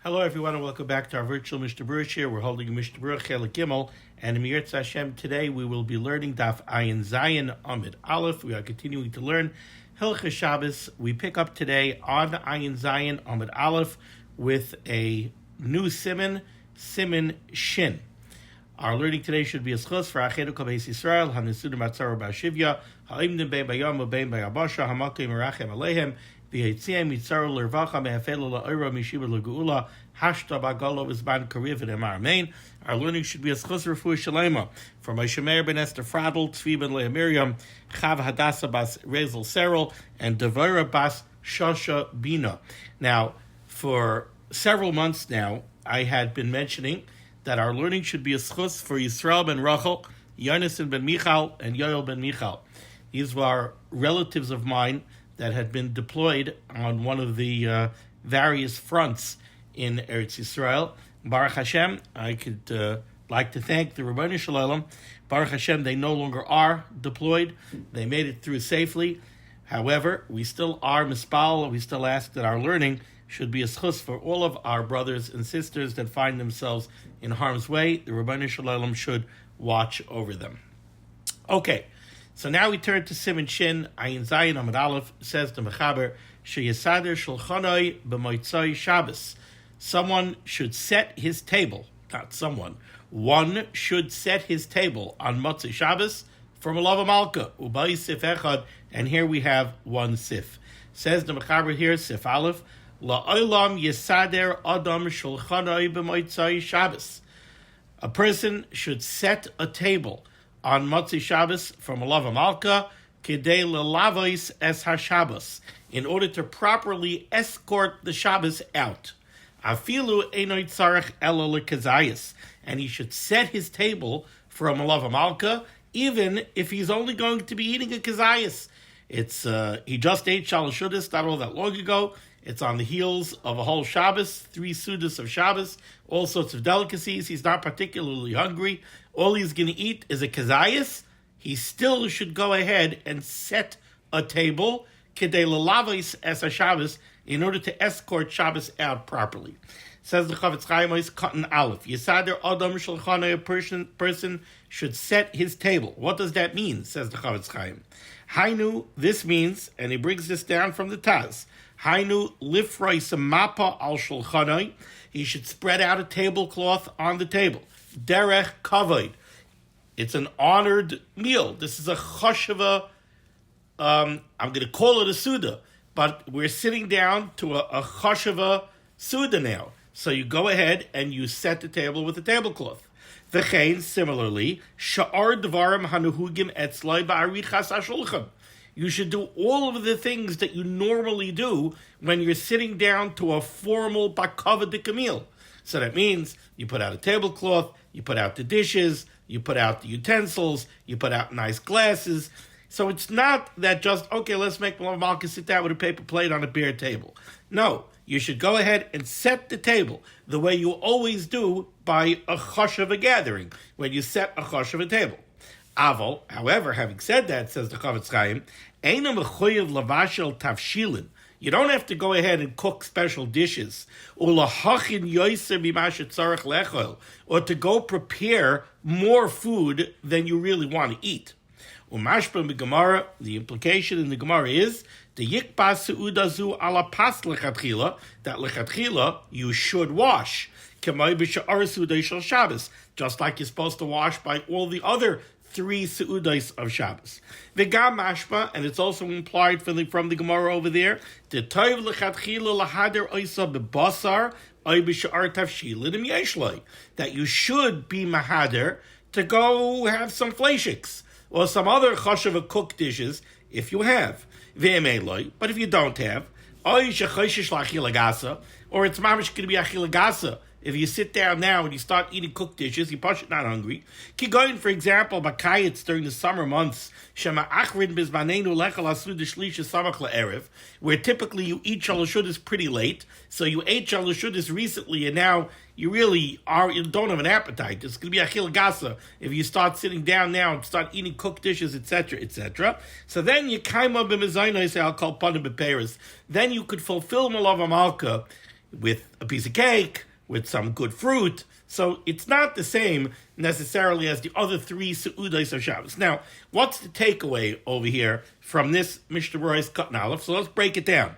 Hello, everyone, and welcome back to our virtual Mishnah Berurah here. We're holding a Mishnah Berurah Chelik Gimel, and in Mirtz Hashem today we will be learning Daf Ayin Zayin Amid Aleph. We are continuing to learn Hilchos Shabbos. We pick up today on Ayin Zayin Amid Aleph with a new Siman, Siman Shin. Our learning today should be a schos for Achedu Beis Yisrael, Hanesudim Atzara Ba'Shivya, Ha'imdim Bein Bayam U'Bein Bayabasha, Hamakim Merachem Aleihem, V'Yetziam Yitzar L'Rvacha Me'Hafelu La'Oira Mishiba L'Geula, Hashta Ba'Golo V'Zban Kariv and Amen. Our learning should be a schos Refuah Shalema for Moshe Meir ben Esther Fradl, Tzvi ben Leah Miriam, Chav Hadassah bas Rezel Serel, and Devora bas Shosha Bina. Now, for several months now, I had been mentioning that our learning should be a schus for Yisrael ben Rachel, Yonasan ben Michal, and Yoel ben Michal. These were relatives of mine that had been deployed on one of the various fronts in Eretz Yisrael. Baruch Hashem, I could like to thank the Rebbeinu Shalom. Baruch Hashem, they no longer are deployed. They made it through safely. However, we still are mispal. We still ask that our learning should be a schus for all of our brothers and sisters that find themselves in harm's way. The Rebbeinu Shalom should watch over them. Okay, so now we turn to Siman Shin. Ayin Zayin Amud Aleph says the Mechaber, Sheyesader Shulchanoi b'Motzai Shabbos. Someone should set his table, not someone. One should set his table on Motzai Shabbos from Malava Malka, Ubai Sif Echad, and here we have one Sif. Says the Mechaber here, Sif Aleph, La'olam yesader adam shulchanoi b'motzai Shabbos. A person should set a table on Motzai Shabbos from Malava Malka kidei lelavos es haShabbos, in order to properly escort the Shabbos out. Afilu einoi tzarech elo lekazayis, and he should set his table from Malava Malka even if he's only going to be eating a kazayis. It's he just ate Shalashudas not all that long ago. It's on the heels of a whole Shabbos, 3 Sudas of Shabbos, all sorts of delicacies. He's not particularly hungry. All he's going to eat is a kazayas. He still should go ahead and set a table, kedei lelavos es Shabbos, in order to escort Shabbos out properly. Says the Chavetz Chaim, Cotton Aleph, Yesader Adam Shulchanoi, a person should set his table. What does that mean? Says the Chavetz Chaim. Hainu, this means, and he brings this down from the Taz, Hainu lifroi samapa al shulchanoi. He should spread out a tablecloth on the table. Derech kavod. It's an honored meal. This is a chashava. I'm going to call it a suda, but we're sitting down to a chashava suda now. So you go ahead and you set the table with a tablecloth. V'chein, similarly, sha'ar dvarim hanuhugim etzloi ba'arichas hashulchan. You should do all of the things that you normally do when you're sitting down to a formal bakavadik meal. So that means you put out a tablecloth, you put out the dishes, you put out the utensils, you put out nice glasses. So it's not that just, okay, let's make Malav Malka sit down with a paper plate on a bare table. No, you should go ahead and set the table the way you always do by a chashava gathering, when you set a chashava table. Aval, however, having said that, says the Chavetz Chaim, Eina mechoyev lavashel tavshilin. You don't have to go ahead and cook special dishes, or lahachin yoser mimashet tzarech lechol, or to go prepare more food than you really want to eat. Umashba b'Gemara, the implication in the Gemara is the yikba seudazu ala pas lechatchila, that lechatchila you should wash, k'may b'sha'ar seudai shel Shabbos, just like you're supposed to wash by all the other 3 seudais of Shabbos. V'gam mashma, and it's also implied from the Gemara over there, the toiv lechatchila lahader oisa bebasar oy b'sha'ar tavshilin im yeshloi, that you should be mahader to go have some fleishiks or some other chashava cooked dishes if you have. V'emeloi, but if you don't have, oy shechoshish la'achilagasa, or it's mamish going to be achilagasa. If you sit down now and you start eating cooked dishes, you're probably not hungry. Kigoyin, for example, bakayitz during the summer months, shema achrin bizmanenu lechal asud shlisha samach la'erev, where typically you eat shalashudas pretty late, so you ate shalashudas recently and now you don't have an appetite. It's going to be achil gasa if you start sitting down now and start eating cooked dishes, etc., etc. So then you kaima b'mezaynos al kol panim b'peres. Then you could fulfill malav malka with a piece of cake, with some good fruit. So it's not the same necessarily as the other three Seudos of Shabbos. Now, what's the takeaway over here from this Mishnah Berurah's Cotton Aleph? So let's break it down.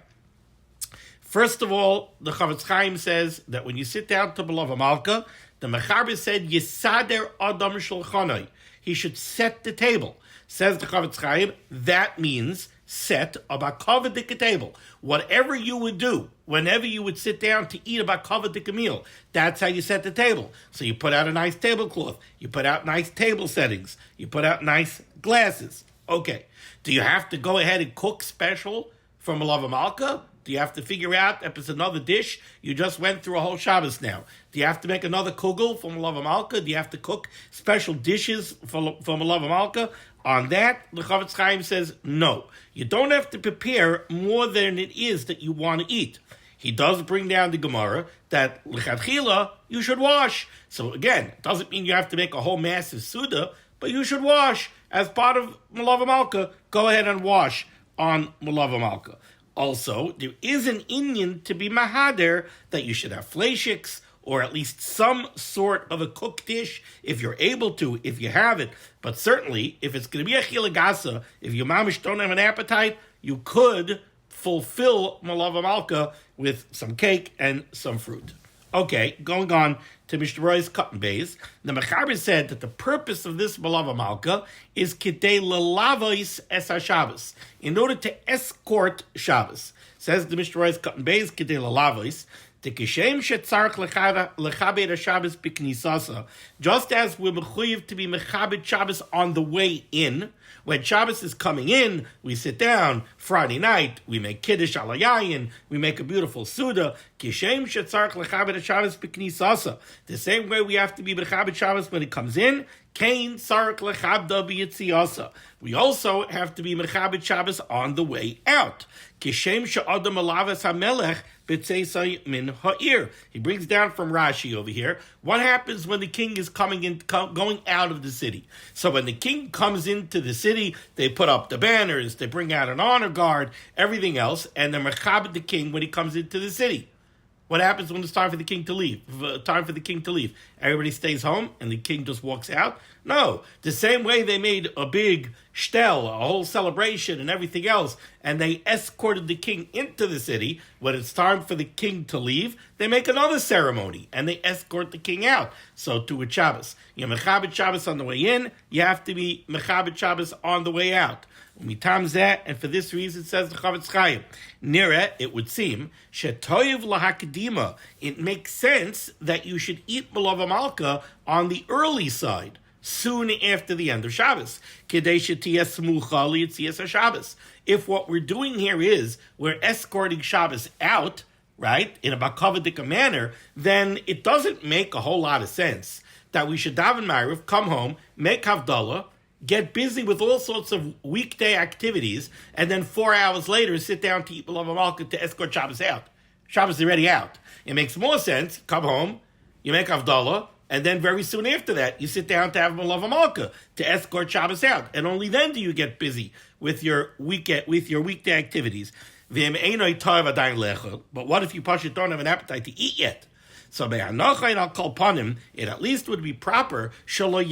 First of all, the Chavetz Chaim says that when you sit down to B'lava Malka, the Mechaber said, Yisader Adam Shulchanai. He should set the table. Says the Chavetz Chaim, that means set a bakavadik table. Whatever you would do, whenever you would sit down to eat a bakavadik meal, that's how you set the table. So you put out a nice tablecloth, you put out nice table settings, you put out nice glasses. Okay. Do you have to go ahead and cook special from B'lava Malka? Do you have to figure out if it's another dish? You just went through a whole Shabbos now. Do you have to make another kugel from B'lava Malka? Do you have to cook special dishes from B'lava Malka? On that, the Chavetz Chaim says, no. You don't have to prepare more than it is that you want to eat. He does bring down the Gemara that l'chadchila you should wash. So again, it doesn't mean you have to make a whole massive Suda, but you should wash. As part of B'lava Malka, go ahead and wash on B'lava Malka. Also, there is an Inyan to be mahader that you should have fleishiks, or at least some sort of a cooked dish, if you're able to, if you have it. But certainly, if it's going to be a chilagasa, if you mamish don't have an appetite, you could fulfill B'lava Malka with some cake and some fruit. Okay, going on to Mishnah Berurah's Cotton Bays. The Mechaber said that the purpose of this B'lava Malka is kidei lelavos es HaShabbos, in order to escort Shabbos. Says the Mishnah Berurah's Cotton Bays, kidei lelavos, tekishem shetzarch lechabed Shabbos b'knisasa, just as we're mechuyev to be mechabed Shabbos on the way in. When Shabbos is coming in, we sit down. Friday night, we make kiddush al yayin. We make a beautiful suda. Kishem shetzarch lechabed Shabbos b'knisasa. The same way we have to be mechabed Shabbos when it comes in. Kain tzarch lechabda b'yitziasa. We also have to be mechabed Shabbos on the way out. Kishem she'adam alavas hamelech b'tzeisai min ha'ir. He brings down from Rashi over here. What happens when the king is going out of the city? So when the king comes into the city, they put up the banners, they bring out an honor guard, everything else, and they're mechabed the king when he comes into the city. What happens when it's time for the king to leave? Everybody stays home and the king just walks out? No. The same way they made a big shtel, a whole celebration and everything else, and they escorted the king into the city. When it's time for the king to leave, they make another ceremony and they escort the king out. So to a Shabbos. You're mechabed Shabbos on the way in, you have to be mechabed Shabbos on the way out. Mitam zeh, and for this reason, says the Chavetz Chaim, Nira, it would seem, shetoyev lahakdima, it makes sense that you should eat B'lava Malka on the early side, soon after the end of Shabbos. Kedei shetiyeh smucha liyitzias haShabbos. If what we're doing here is we're escorting Shabbos out, right, in a bakavadik manner, then it doesn't make a whole lot of sense that we should daven Ma'ariv, come home, make Havdalah, get busy with all sorts of weekday activities, and then 4 hours later sit down to eat B'lava Malka to escort Shabbos out. Shabbos is already out. It makes more sense, come home, you make Havdalah, and then very soon after that, you sit down to have B'lava Malka to escort Shabbos out. And only then do you get busy with your weekday activities. But what if you don't have an appetite to eat yet? So I'll call upon him, it at least would be proper. Certainly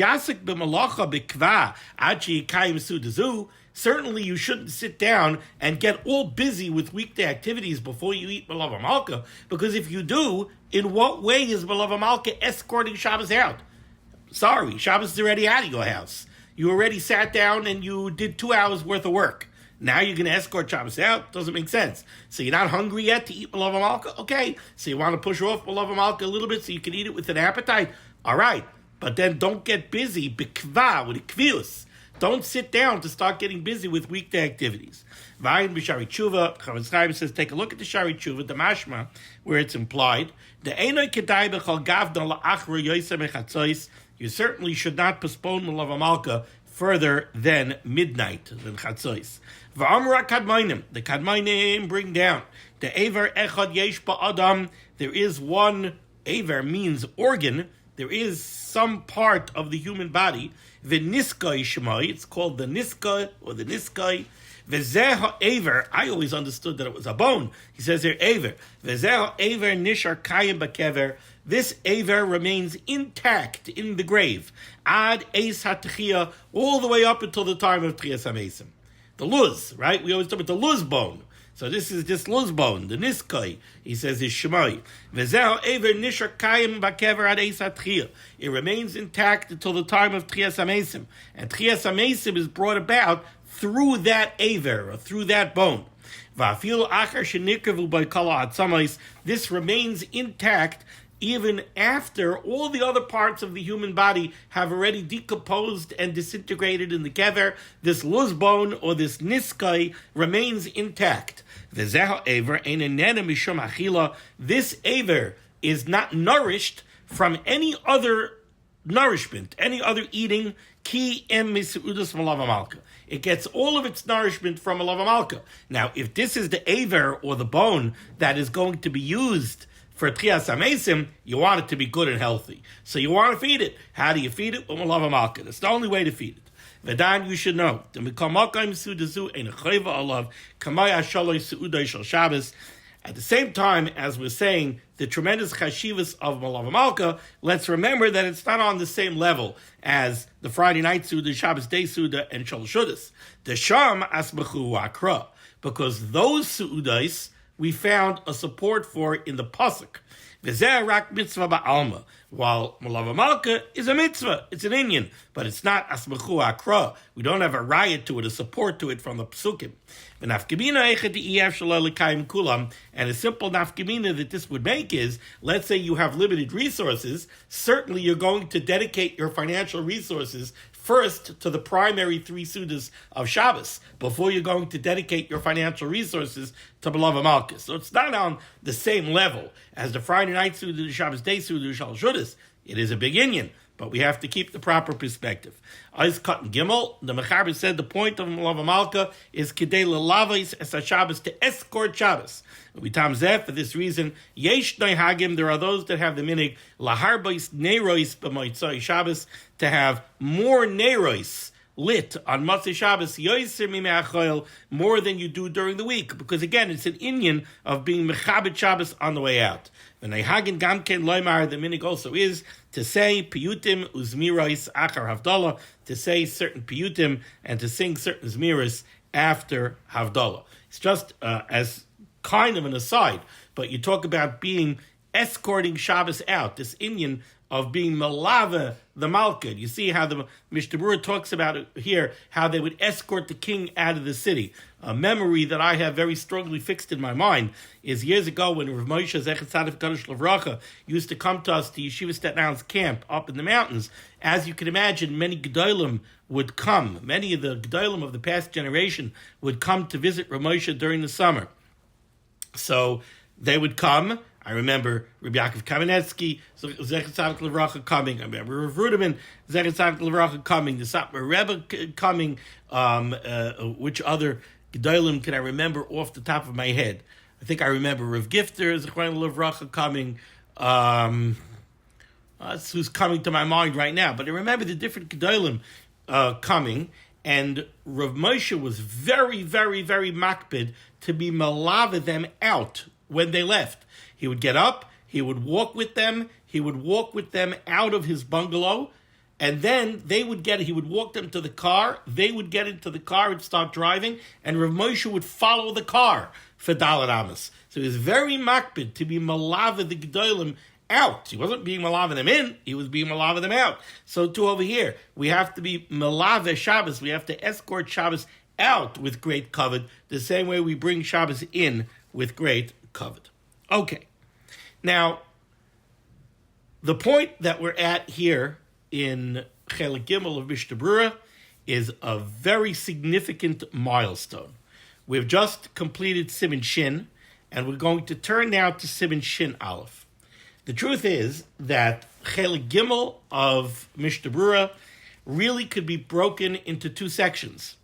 you shouldn't sit down and get all busy with weekday activities before you eat B'lava Malka, because if you do, in what way is B'lava Malka escorting Shabbos out? Sorry, Shabbos is already out of your house. You already sat down and you did 2 hours worth of work. Now you're going to escort Shabbos out? Doesn't make sense. So you're not hungry yet to eat B'lava Malka? Okay. So you want to push off B'lava Malka a little bit so you can eat it with an appetite? All right. But then don't get busy, b'kva, with kvius. Don't sit down to start getting busy with weekday activities. Vayin b'shari tshuva, Chavetz Chaim says, take a look at the shari tshuva, the mashma, where it's implied. The einoi kedai b'chal gavda la'achra yoysa mechatzois. You certainly should not postpone B'lava Malka further than midnight, than Chatzos. V'amra kadmainim, the kadmainim bring down the Eiver echad yesh ba'adam. There is one, Eiver means organ, there is some part of the human body, the niskai shemai, it's called the niska or the niskai, V'zeh ha'ever, I always understood that it was a bone. He says here, Ever. V'zeh ha'ever nishar kayim b'kever. This Aver remains intact in the grave. Ad Eis HaTechiyah, all the way up until the time of Tchias HaMesim. The luz, right? We always talk about the luz bone. So this is this luz bone, the niskoi. He says is Shemai. V'zeh Aver nishar kayim b'kever ad Eis HaTechiyah. It remains intact until the time of Tchias HaMesim. And Tchias HaMesim is brought about through that Aver, or through that bone. This remains intact even after all the other parts of the human body have already decomposed and disintegrated in the kever. This luz bone, or this niskai, remains intact. This aver is not nourished from any other nourishment, any other eating. It gets all of its nourishment from a lavamalka. Now, if this is the aver, or the bone, that is going to be used for Tchias HaMesim, you want it to be good and healthy. So you want to feed it. How do you feed it? With malava malka. That's the only way to feed it. Vedan, you should know. At the same time, as we're saying, the tremendous chashivas of malava malka, let's remember that it's not on the same level as the Friday night Suda, Shabbos day Suda, and Shal Shudas. The Sham asmachu akra. Because those Su'udais, we found a support for in the pasuk. V'zeh rak mitzvah ba'alma. While malava malka is a mitzvah, it's an inyan, but it's not asmachu akra. We don't have a riot to it, a support to it from the psukim. And a simple nafkamina that this would make is, let's say you have limited resources, certainly you're going to dedicate your financial resources first to the primary 3 sudas of Shabbos, before you're going to dedicate your financial resources to Malava Malchus. So it's not on the same level as the Friday night suda, the Shabbos day suda, Shal Shudas. It is a big inyan, but we have to keep the proper perspective. Ois Kat and Gimel, the Mechaber said the point of Malava Malka is Kidei Lalavais es Shabbos, to escort Shabbos. For this reason, Yesh Noi Hagim, there are those that have the minig Laharbais Nerois b'Motzai Shabbos, to have more Nerois lit on Motzei Shabbos, Yoiser Mime'achoil, more than you do during the week, because again, it's an inyan of being Mechabit Shabbos on the way out. The Nehagin Gamken Loimar, the minig also is to say Piyutim Uzmirais Achar Havdalah, to say certain Piyutim and to sing certain Zmiras after Havdalah. It's just as kind of an aside, but you talk about being escorting Shabbos out, this inyan of being malava the malkid. You see how the Mishnah Berurah talks about it here, how they would escort the king out of the city. A memory that I have very strongly fixed in my mind is years ago when Rav Moshe Zechet Tzaddik Kadosh Levracha used to come to us to Yeshiva Staten Island's camp up in the mountains. As you can imagine, many Gedolim would come. Many of the Gedolim of the past generation would come to visit Rav Moshe during the summer. So they would come. I remember Rabbi Yaakov Kamenetsky, Zechet Tzaddik Levracha coming. I remember Rav Ruderman, Zechet Tzaddik Levracha coming. The Satmar Rebbe coming. Which other Gedolim can I remember off the top of my head? I think I remember Rav Gifter, Zechet Levracha coming. That's who's coming to my mind right now. But I remember the different Gedolim coming. And Rav Moshe was very, very, very makpid to be malava them out when they left. He would get up, he would walk with them out of his bungalow, and then he would walk them to the car, they would get into the car and start driving, and Rav Moshe would follow the car for Daled Amos. So he was very makpid to be malava the Gedolim out. He wasn't being malava them in, he was being malava them out. So too over here, we have to be malava Shabbos, we have to escort Shabbos out with great kavod, the same way we bring Shabbos in with great kavod. Okay, now, the point that we're at here in Chelik Gimel of Mishnah Berurah is a very significant milestone. We've just completed Siman Shin, and we're going to turn now to Siman Shin Aleph. The truth is that Chelik Gimel of Mishnah Berurah really could be broken into 2 sections.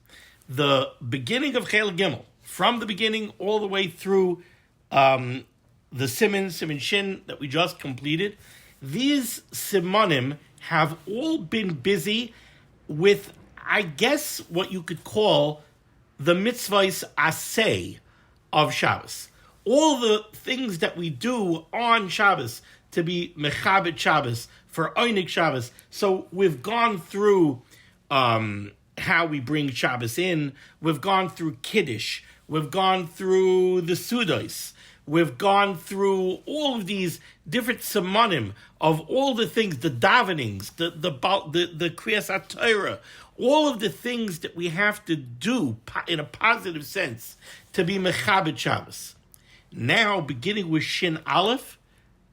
The beginning of Chelik Gimel, from the beginning all the way through the Siman Shin that we just completed, these Simanim have all been busy with, I guess, what you could call the mitzvahs aseh of Shabbos. All the things that we do on Shabbos to be mechabed Shabbos, for Einik Shabbos. So we've gone through how we bring Shabbos in. We've gone through Kiddush. We've gone through the Sudos. We've gone through all of these different Simanim of all the things, the davenings, the Kriyas HaTorah, all of the things that we have to do in a positive sense to be Mechabed Shabbos. Now, beginning with Shin Aleph,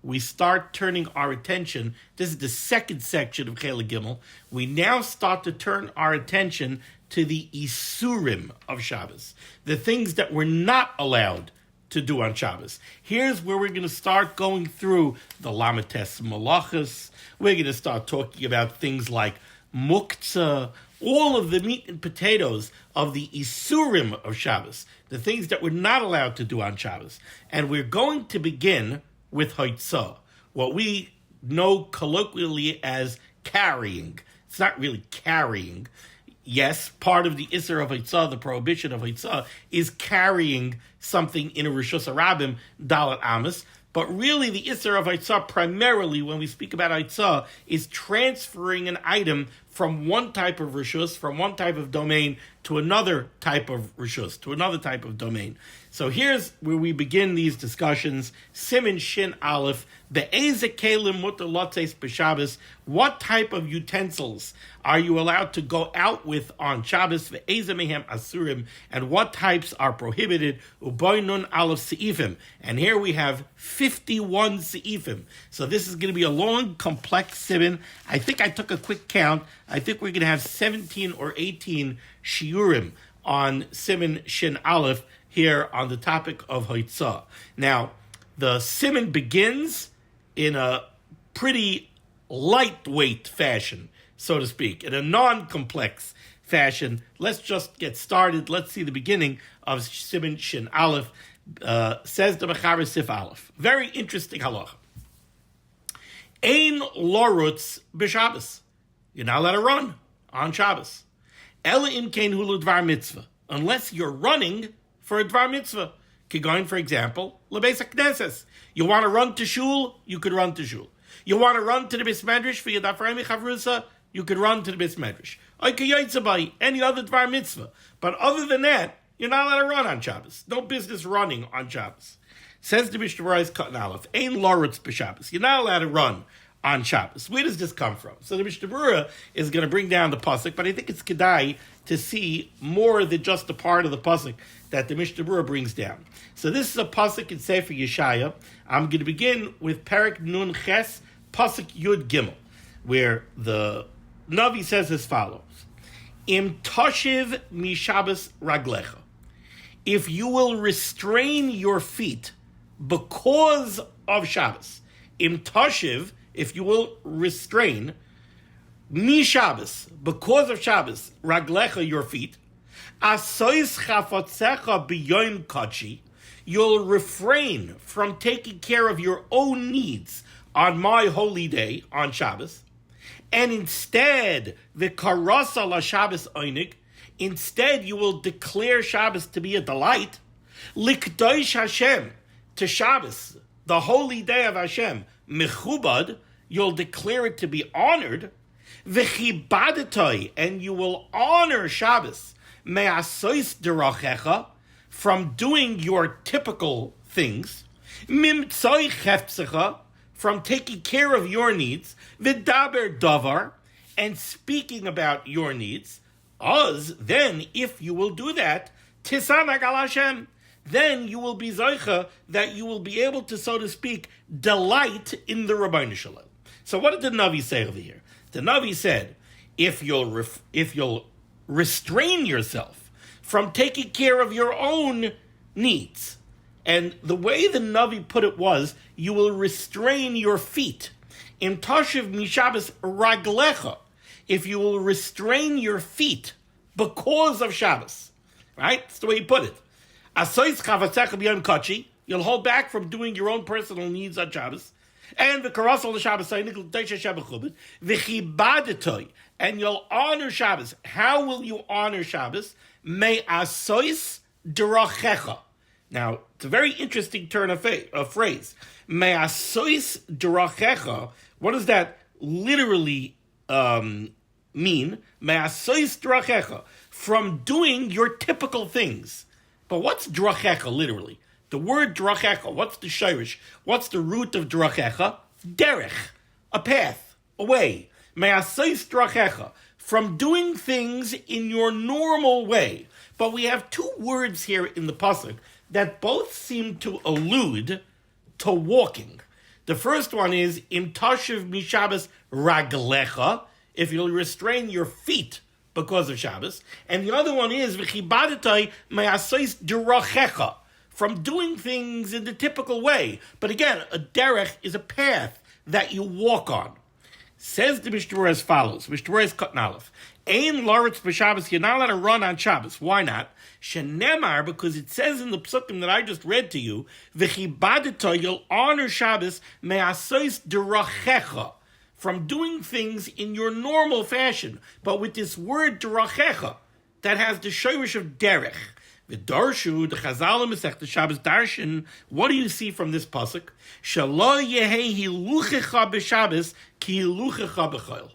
we start turning our attention. This is the second section of Chela Gimel. We now start to turn our attention to the Isurim of Shabbos, the things that we're not allowed to do on Shabbos. Here's where we're going to start going through the Lamates Malachas. We're going to start talking about things like Muktzah, all of the meat and potatoes of the Isurim of Shabbos, the things that we're not allowed to do on Shabbos. And we're going to begin with Haitzah, what we know colloquially as carrying. It's not really carrying. Yes, part of the Isser of Haitzah, the prohibition of Haitzah, is carrying something in a Rishus Harabim, Dalet Amos. But really, the Isser of Haitzah, primarily, when we speak about Haitzah, is transferring an item from one type of Rishus, from one type of domain, to another type of Rishus, to another type of domain. So here's where we begin these discussions. Siman Shin Aleph, Be'eze kelim mutar lotzeis b'Shabbos. What type of utensils are you allowed to go out with on Shabbos? Ve'eze mehem asurim, and what types are prohibited? Uboy nun aleph seifim, and here we have 51 seifim. So this is going to be a long, complex siman. I think I took a quick count. I think we're going to have 17 or 18 shiurim on Siman Shin Aleph here on the topic of Haitzah. Now, the siman begins in a pretty lightweight fashion, so to speak, in a non-complex fashion. Let's just get started. Let's see the beginning of Siman Shin Aleph. Says the Mechaber Sif Aleph. Very interesting halacha. Ein lorutz b'Shabbos. You're not allowed to run on Shabbos. Ela im kein hulu dvar mitzvah. Unless you're running for a dvar mitzvah. Kigoin, for example, lebeis hakneses. You want to run to shul, you could run to shul. You want to run to the bis medrash for your dafrei chavrusa, you could run to the bis medrash. Any other dvar mitzvah. But other than that, you're not allowed to run on Shabbos. No business running on Shabbos. Says the Mishnah Berurah Cut Aleph, Ein lorutz b'Shabbos. You're not allowed to run on Shabbos. Where does this come from? So the Mishnah Berurah is going to bring down the pasuk, but I think it's kedai to see more than just a part of the pasuk that the Mishnah Berurah brings down. So this is a pasuk in Sefer Yeshaya. I'm going to begin with Perek Nun Ches, pasuk Yud Gimel, where the Navi says as follows: Im toshiv mi Shabbos raglecha. If you will restrain your feet because of Shabbos, im toshiv, if you will restrain, mi Shabbos, because of Shabbos, raglecha, your feet, asois chafotzecha b'yoyim kachi, you'll refrain from taking care of your own needs on my holy day, on Shabbos, and instead, v'karasa la Shabbos oinig, instead you will declare Shabbos to be a delight, likdosh Hashem, to Shabbos, the holy day of Hashem, mechubad, you'll declare it to be honored, v'chibadatai, and you will honor Shabbos, me'asois derachecha, from doing your typical things, mimtzoi chefzecha, from taking care of your needs, v'daber davar, and speaking about your needs, then if you will do that, tisanag al Hashem, then you will be zoicha, that you will be able to, so to speak, delight in the Rabbeinu Shalom. So what did the Navi say over here? The Navi said, if you'll restrain yourself from taking care of your own needs, and the way the Navi put it was, you will restrain your feet. Im tashiv mishabes raglecha, if you will restrain your feet because of Shabbos. Right? That's the way he put it. Asois chavatzecha b'yom kachi, you'll hold back from doing your own personal needs on Shabbos. And the karasol l'Shabbos v'chibadetoi, and you'll honor Shabbos. How will you honor Shabbos? Me'asois derachecha. Now, it's a very interesting turn of phrase. Me'asois derachecha. What does that literally mean? Me'asois derachecha. From doing your typical things. But what's derachecha literally? The word derachecha, what's the shirish? What's the root of derachecha? Derech, a path, a way. Me'asois derachecha. From doing things in your normal way. But we have two words here in the pasuk that both seem to allude to walking. The first one is im tashiv mishabes raglecha, if you'll restrain your feet because of Shabbos, and the other one is v'chibadatai me'asois derachecha, from doing things in the typical way. But again, a derech is a path that you walk on. Says the Mishnah Berurah as follows. Mishnah Berurah is cut in aleph. Ein laretz b'Shabbos, you're not allowed to run on Shabbos. Why not? Shenemar, because it says in the psukim that I just read to you, v'chibadita, you'll honor Shabbos, me'asois derachecha, from doing things in your normal fashion. But with this word derachecha, that has the shirish of derech. The Dirshu, the Chazal Masech, the Shabbos Darshan, what do you see from this pasuk? Shalo yehi hiluchecha b'Shabbos ki hiluchecha b'chol.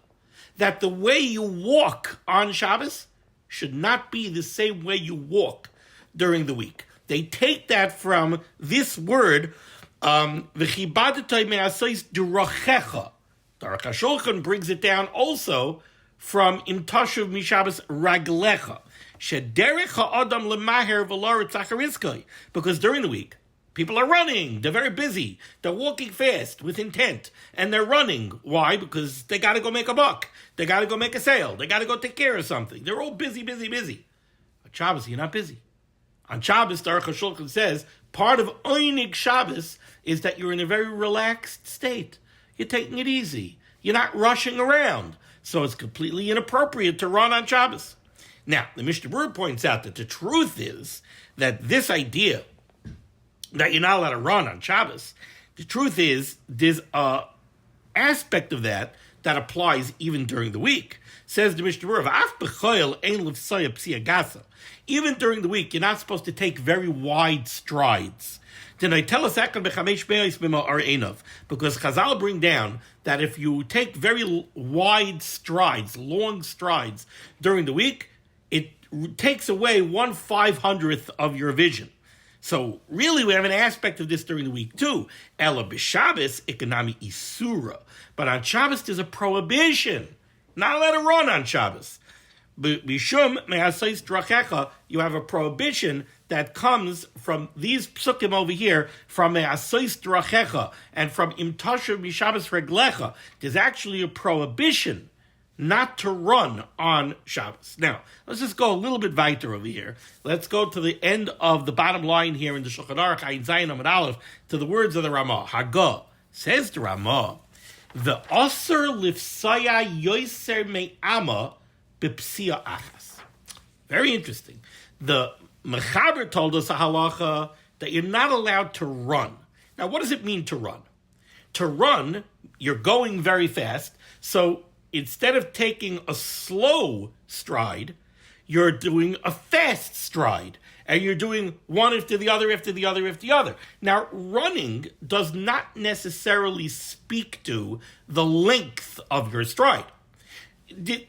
That the way you walk on Shabbos should not be the same way you walk during the week. They take that from this word, v'chibadatai me'asois derachecha. The Aruch HaShulchan brings it down also from im tashuv mishabes raglecha. Shederech ha'adam lemaher v'laretz acharizkai. Because during the week, people are running. They're very busy. They're walking fast with intent. And they're running. Why? Because they got to go make a buck. They got to go make a sale. They got to go take care of something. They're all busy. On Shabbos, you're not busy. On Shabbos, the Aruch HaShulchan says, part of Oynig Shabbos is that you're in a very relaxed state. You're taking it easy. You're not rushing around. So it's completely inappropriate to run on Shabbos. Now, the Mishnah Berurah points out that the truth is that this idea that you're not allowed to run on Shabbos, the truth is there's an aspect of that applies even during the week. Says the Mishnah Berurah, even during the week, you're not supposed to take very wide strides. Because Chazal bring down that if you take very wide strides, long strides during the week, it takes away 1/500th of your vision. So really we have an aspect of this during the week too. Ela b'Shabbos ekonami isura. But on Shabbos there's a prohibition. Not allowed to run on Shabbos. Bishum me'asois derachecha, you have a prohibition that comes from these psukim over here, from me'asois derachecha, and from im tashuv mishabes reglecha. There's actually a prohibition not to run on Shabbos. Now, let's just go a little bit weiter over here. Let's go to the end of the bottom line here in the Shulchan Aruch, Ayin Zayin Amud Aleph, to the words of the Ramah. Hagah, says the Ramah, the Aser lifsaya yoiser me'ama b'psia achas. Very interesting. The Mechaber told us a halacha that you're not allowed to run. Now, what does it mean to run? To run, you're going very fast, so instead of taking a slow stride, you're doing a fast stride. And you're doing one after the other, after the other, after the other. Now, running does not necessarily speak to the length of your stride.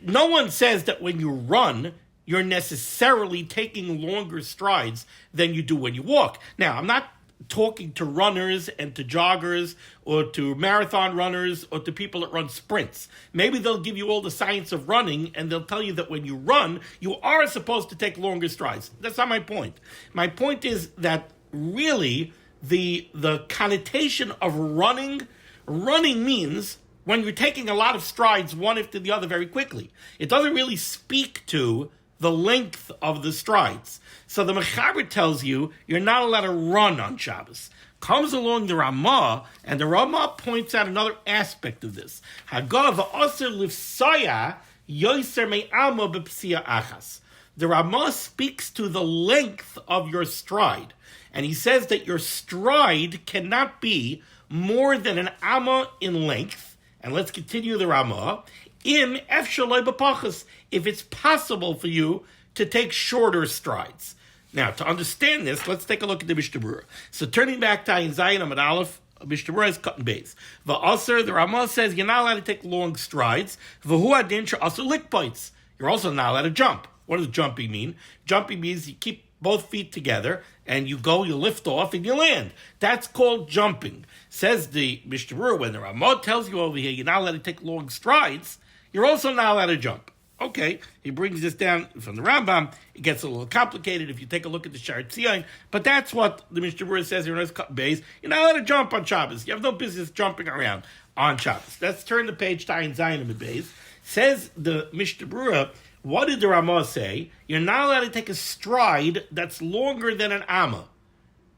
No one says that when you run, you're necessarily taking longer strides than you do when you walk. Now, I'm not talking to runners and to joggers or to marathon runners or to people that run sprints. Maybe they'll give you all the science of running and they'll tell you that when you run, you are supposed to take longer strides. That's not my point. My point is that really the connotation of running means when you're taking a lot of strides one after the other very quickly. It doesn't really speak to the length of the strides. So the Mechaber tells you you're not allowed to run on Shabbos. Comes along the Ramah, and the Ramah points out another aspect of this. Hagav v'aser lifsaya yoiser me'ama b'psia achas. The Ramah speaks to the length of your stride, and he says that your stride cannot be more than an amma in length. And let's continue the Ramah. Im efshaloi b'pachas, if it's possible for you to take shorter strides. Now, to understand this, let's take a look at the Mishnah Berurah. So turning back to Ayin Zayin Amud Aleph, Mishnah Berurah is cut and base. The Ramah says you're not allowed to take long strides. V'hu adin she'asur likpoitz. You're also not allowed to jump. What does jumping mean? Jumping means you keep both feet together and you lift off and you land. That's called jumping. Says the Mishnah Berurah, when the Ramah tells you over here you're not allowed to take long strides, you're also not allowed to jump. Okay, he brings this down from the Rambam. It gets a little complicated if you take a look at the Shar Tzion, but that's what the Mishnah Berurah says here in his cut base. You're not allowed to jump on Shabbos. You have no business jumping around on Shabbos. Let's turn the page to Ayin Zayin in the base. Says the Mishnah Berurah, what did the Ramah say? You're not allowed to take a stride that's longer than an amma.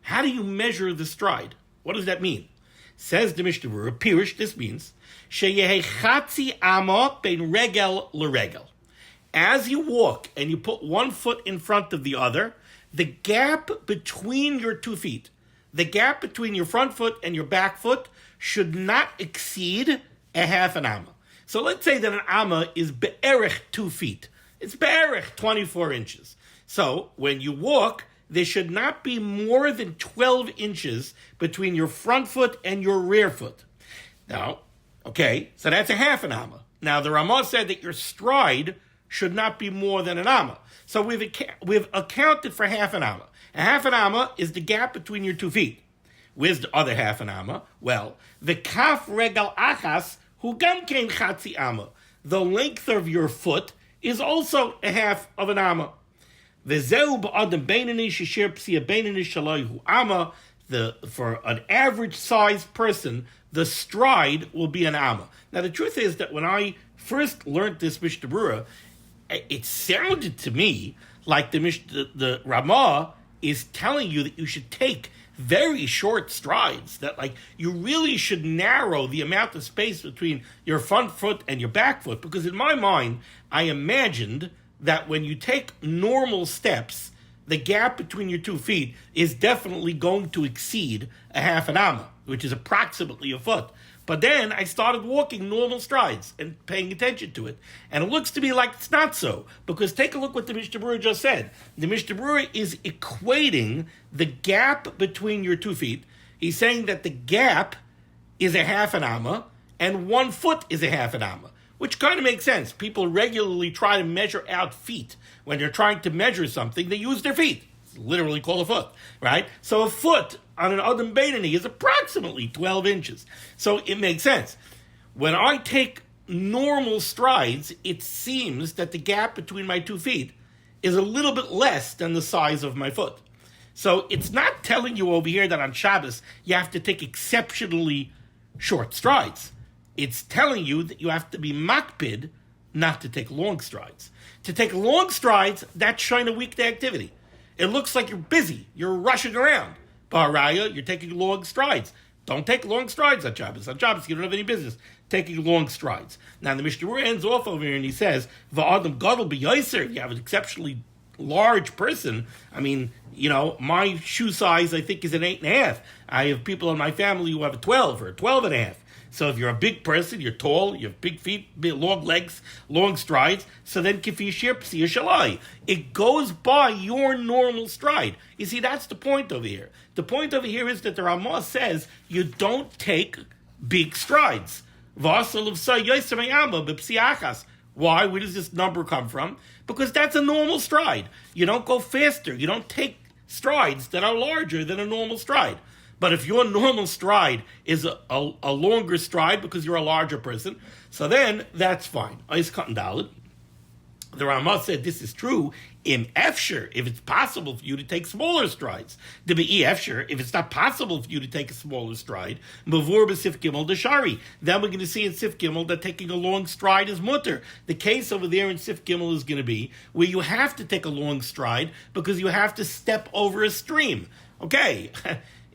How do you measure the stride? What does that mean? Says the Mishnah Berurah, Pirush, this means, Sheyehe chatzi amma bein regel l'regel. As you walk and you put one foot in front of the other, the gap between your 2 feet, the gap between your front foot and your back foot should not exceed a half an amma. So let's say that an amma is be'erich 2 feet. It's be'erich 24 inches. So when you walk, there should not be more than 12 inches between your front foot and your rear foot. Now, okay, so that's a half an amma. Now, the Ramah said that your stride should not be more than an amma. So we've accounted for half an amma. A half an amma is the gap between your 2 feet. Where's the other half an amma? Well, the kaf regal achas hu gam kein chatzi amma. The length of your foot is also a half of an amma. V'zeu ba'adam beinani sheshir psia beinani shaloi hu amma. For an average sized person, the stride will be an amma. Now, the truth is that when I first learned this Mishnah Berurah, it sounded to me like the Ramah is telling you that you should take very short strides, that like you really should narrow the amount of space between your front foot and your back foot, because in my mind, I imagined that when you take normal steps, the gap between your 2 feet is definitely going to exceed a half an amma, which is approximately a foot. But then I started walking normal strides and paying attention to it. And it looks to me like it's not so. Because take a look what the Mishnah Berurah just said. The Mishnah Berurah is equating the gap between your 2 feet. He's saying that the gap is a half an amma and 1 foot is a half an amma, which kind of makes sense. People regularly try to measure out feet. When they're trying to measure something, they use their feet. It's literally called a foot, right? So a foot on an Adam Beinani is approximately 12 inches. So it makes sense. When I take normal strides, it seems that the gap between my 2 feet is a little bit less than the size of my foot. So it's not telling you over here that on Shabbos you have to take exceptionally short strides. It's telling you that you have to be makpid not to take long strides. To take long strides, that's showing a weekday activity. It looks like you're busy. You're rushing around. Baraya, you're taking long strides. Don't take long strides on Shabbos. On Shabbos, you don't have any business taking long strides. Now, the Mishnah Berurah ends off over here and he says, V'adam gadol b'yoser, you have an exceptionally large person. I mean, you know, my shoe size, I think, is an 8.5. I have people in my family who have a 12 or a 12.5. So if you're a big person, you're tall, you have big feet, long legs, long strides, so then kifi shirpsi shalai. It goes by your normal stride. You see, that's the point over here. The point over here is that the Ramah says you don't take big strides. Why? Where does this number come from? Because that's a normal stride. You don't go faster. You don't take strides that are larger than a normal stride. But if your normal stride is a longer stride because you're a larger person, so then that's fine. The Ramah said this is true in efsher, if it's possible for you to take smaller strides. The be'i efsher, if it's not possible for you to take a smaller stride, mavur b'sif gimel deshari. Then we're going to see in Sif Gimel that taking a long stride is mutter. The case over there in Sif Gimel is going to be where you have to take a long stride because you have to step over a stream. Okay.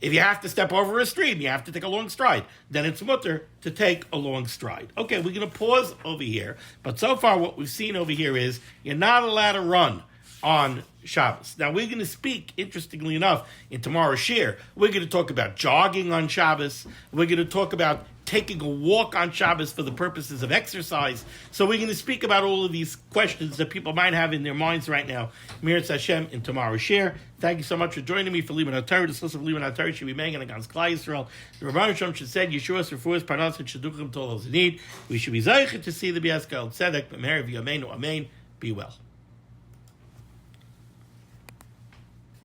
If you have to step over a stream, you have to take a long stride. Then it's mutter to take a long stride. Okay, we're going to pause over here. But so far what we've seen over here is you're not allowed to run on Shabbos. Now we're going to speak, interestingly enough, in tomorrow's shir, we're going to talk about jogging on Shabbos. We're going to talk about taking a walk on Shabbos for the purposes of exercise. So we're going to speak about all of these questions that people might have in their minds right now. Mirat Hashem in tomorrow's share. Thank you so much for joining me for limud HaTorah. This list of limud HaTorah should be made against Klal Yisrael. The Rabban Shalom should say, Yeshua's refuahs parnas and shaduchim to all those in need. We should be zeicher to see the Biaskal Tzedek, B'meher v'yameinu, Amen. Be well.